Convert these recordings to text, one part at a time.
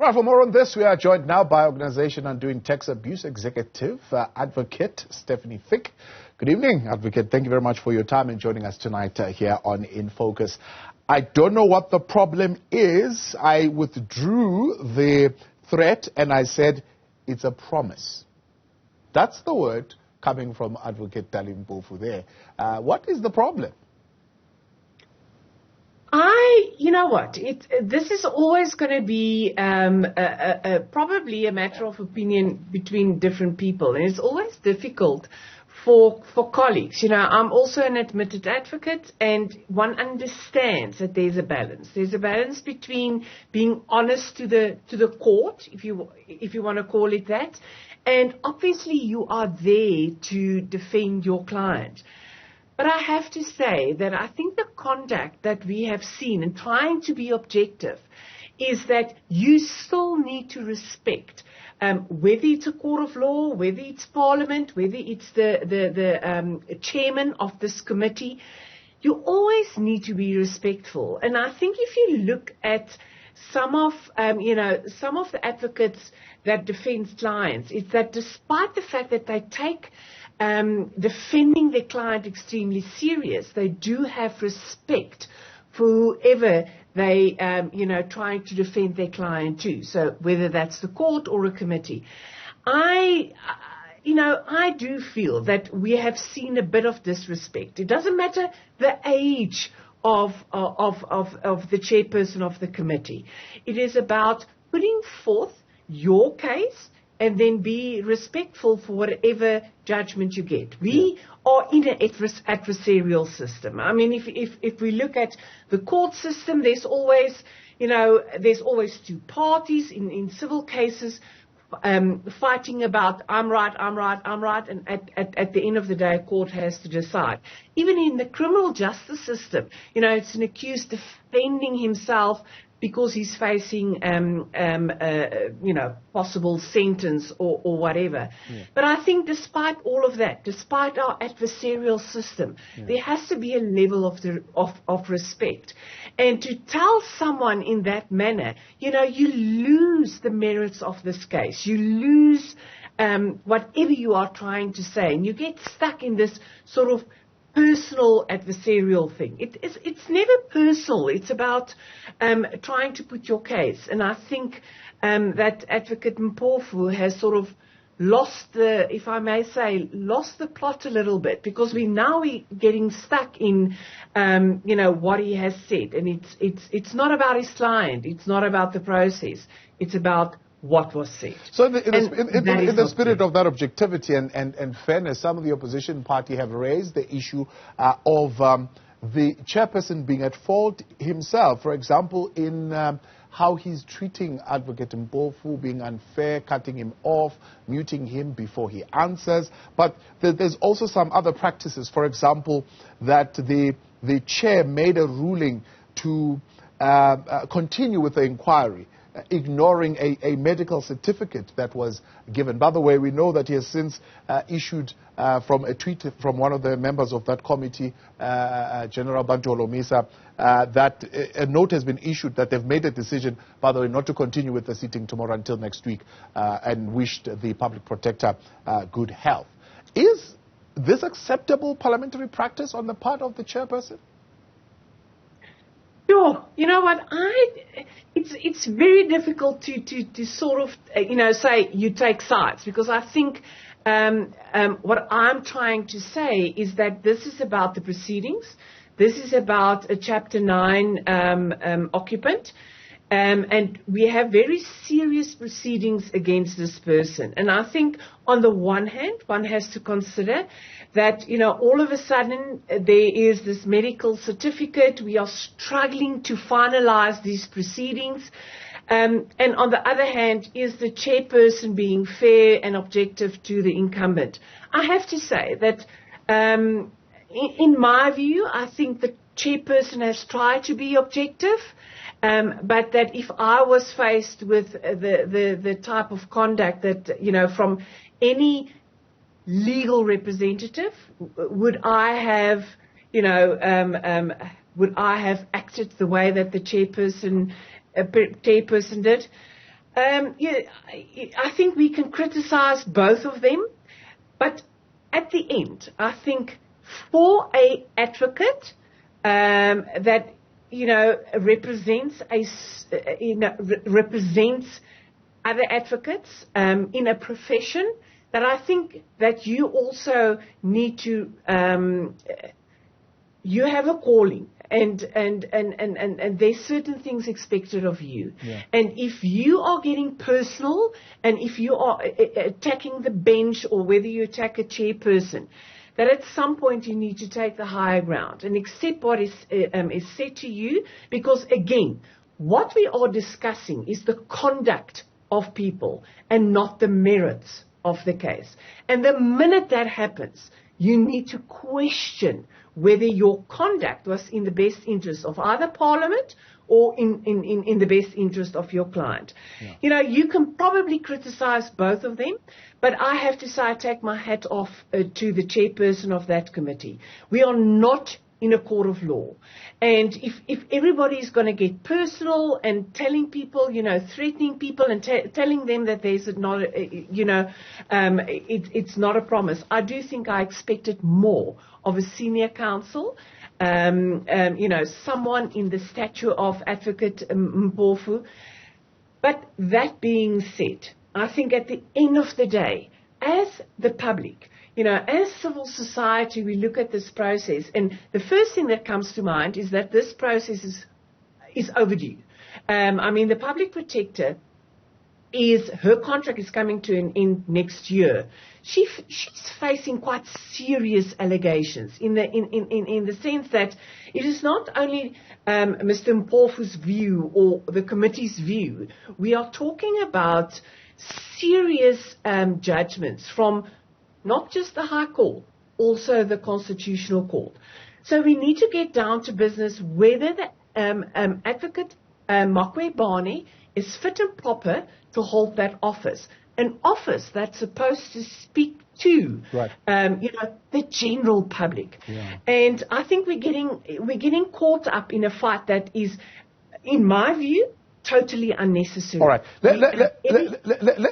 Right, for more on this, we are joined now by Organization Undoing Tax Abuse Executive Advocate Stefanie Fick. Good evening, Advocate. Thank you very much for your time and joining us tonight here on In Focus. I don't know what the problem is. I withdrew the threat and I said it's a promise. That's the word coming from Advocate Dali Mpofu there. What is the problem? You know what, this is always going to be probably a matter of opinion between different people, and it's always difficult for colleagues. You know, I'm also an admitted advocate, and one understands that there's a balance. There's a balance between being honest to the court, if you want to call it that, and obviously you are there to defend your client. But I have to say that I think the conduct that we have seen in trying to be objective is that you still need to respect whether it's a court of law, whether it's Parliament, whether it's the chairman of this committee. You always need to be respectful. And I think if you look at some of the advocates that defend clients, it's that despite the fact that they take defending their client extremely serious, they do have respect for whoever they, trying to defend their client to. So whether that's the court or a committee. I do feel that we have seen a bit of disrespect. It doesn't matter the age of the chairperson of the committee. It is about putting forth your case and then be respectful for whatever judgment you get. We are in an adversarial system. I mean, if we look at the court system, there's always two parties in civil cases fighting about I'm right, and at the end of the day, a court has to decide. Even in the criminal justice system, it's an accused defending himself because he's facing, possible sentence or whatever. Yeah. But I think despite all of that, despite our adversarial system, there has to be a level of respect. And to tell someone in that manner, you lose the merits of this case. You lose whatever you are trying to say, and you get stuck in this sort of personal adversarial thing. It's never personal. It's about trying to put your case. And I think that Advocate Mpofu has sort of lost the plot a little bit, because we're getting stuck in, what he has said. And it's not about his client. It's not about the process. It's about what was said. So in the spirit of that objectivity and fairness, some of the opposition party have raised the issue of the chairperson being at fault himself. For example, in how he's treating Advocate Mpofu, being unfair, cutting him off, muting him before he answers. But there's also some other practices. For example, that the chair made a ruling to continue with the inquiry, ignoring a medical certificate that was given. By the way, we know that he has since issued from a tweet from one of the members of that committee, General Bantolo Misa, that a note has been issued that they've made a decision, by the way, not to continue with the sitting tomorrow until next week, and wished the Public Protector good health. Is this acceptable parliamentary practice on the part of the chairperson? Sure. You know what? It's very difficult to sort of, say you take sides, because I think what I'm trying to say is that this is about the proceedings. This is about a Chapter 9 occupant. And we have very serious proceedings against this person. And I think on the one hand, one has to consider that, all of a sudden there is this medical certificate. We are struggling to finalize these proceedings. And on the other hand, is the chairperson being fair and objective to the incumbent? I have to say that in my view, I think the chairperson has tried to be objective. But that if I was faced with the type of conduct that, from any legal representative, would I have acted the way that the chairperson did? I think we can criticize both of them, but at the end, I think for a advocate that represents represents other advocates in a profession, that I think that you also need to you have a calling. And there's certain things expected of you. Yeah. And if you are getting personal, and if you are attacking the bench, or whether you attack a chairperson, that at some point you need to take the higher ground and accept what is said to you. Because again, what we are discussing is the conduct of people and not the merits of the case. And the minute that happens, you need to question whether your conduct was in the best interest of either Parliament or in the best interest of your client. Yeah. You can probably criticize both of them, but I have to say I take my hat off to the chairperson of that committee. We are not in a court of law. And if everybody is going to get personal and telling people, threatening people and telling them that there's not, it's not a promise. I do think I expected more of a senior counsel, someone in the stature of Advocate Mpofu. But that being said, I think at the end of the day, as the public, as civil society, we look at this process, and the first thing that comes to mind is that this process is overdue. The Public Protector her contract is coming to an end next year. She's facing quite serious allegations in the sense that it is not only Mr. Mpofu's view or the committee's view. We are talking about serious judgments from not just the High Court, also the Constitutional Court. So we need to get down to business whether the Advocate Mkhwebane is fit and proper to hold that office. An office that's supposed to speak to, the general public. Yeah. And I think we're getting caught up in a fight that is, in my view, totally unnecessary. All right.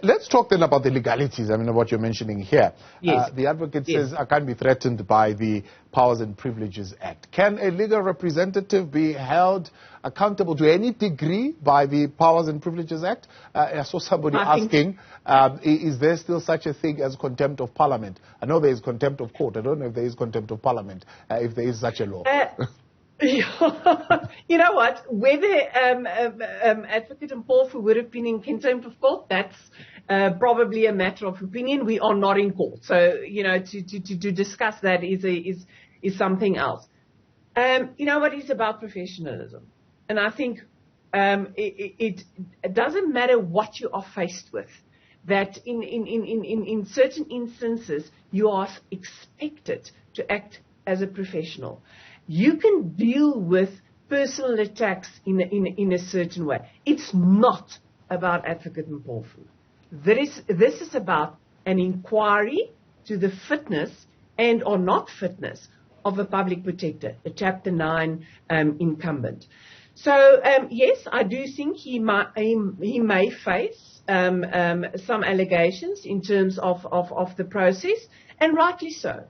Let's talk then about the legalities, what you're mentioning here. Yes. The advocate says I can't be threatened by the Powers and Privileges Act. Can a legal representative be held accountable to any degree by the Powers and Privileges Act? I saw somebody asking, is there still such a thing as contempt of Parliament? I know there is contempt of court. I don't know if there is contempt of Parliament, if there is such a law. You know what? Whether Advocate Mpofu would have been in contempt of court, that's probably a matter of opinion. We are not in court, so to discuss that is something else. What is about professionalism, and I think it doesn't matter what you are faced with. That in certain instances you are expected to act as a professional. You can deal with personal attacks in a certain way. It's not about Advocate Mpofu. This is about an inquiry to the fitness and or not fitness of a public protector, a Chapter 9 incumbent. So yes, I do think he may face some allegations in terms of the process, and rightly so.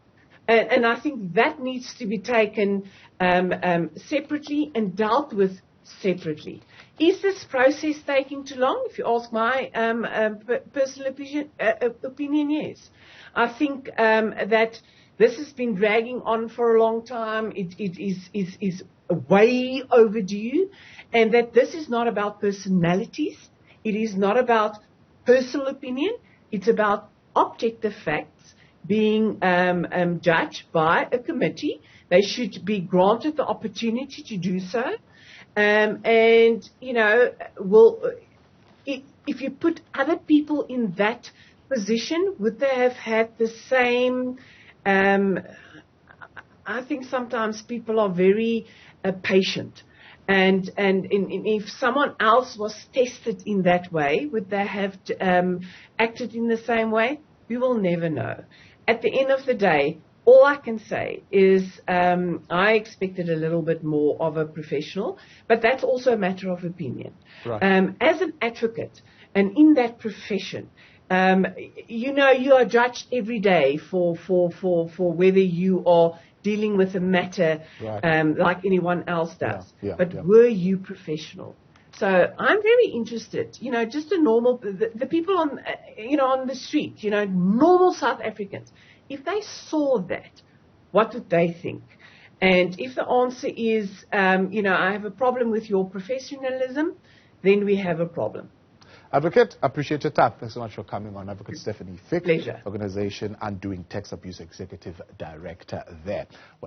And I think that needs to be taken separately and dealt with separately. Is this process taking too long? If you ask my personal opinion, yes. I think that this has been dragging on for a long time. It is way overdue, and that this is not about personalities. It is not about personal opinion. It's about objective facts being judged by a committee. They should be granted the opportunity to do so. If you put other people in that position, would they have had the same? I think sometimes people are very patient. And if someone else was tested in that way, would they have acted in the same way? We will never know. At the end of the day, all I can say is I expected a little bit more of a professional, but that's also a matter of opinion. Right. As an advocate, and in that profession, you know, you are judged every day for whether you are dealing with a matter like anyone else does. But were you professional? So I'm very interested, you know, just a normal, the people on, you know, on the street, you know, normal South Africans, if they saw that, what would they think? And if the answer is, you know, I have a problem with your professionalism, then we have a problem. Advocate, appreciate your time. Thanks so much for coming on. Advocate Stefanie Fick, Pleasure. Organization Undoing Tax Abuse Executive Director there.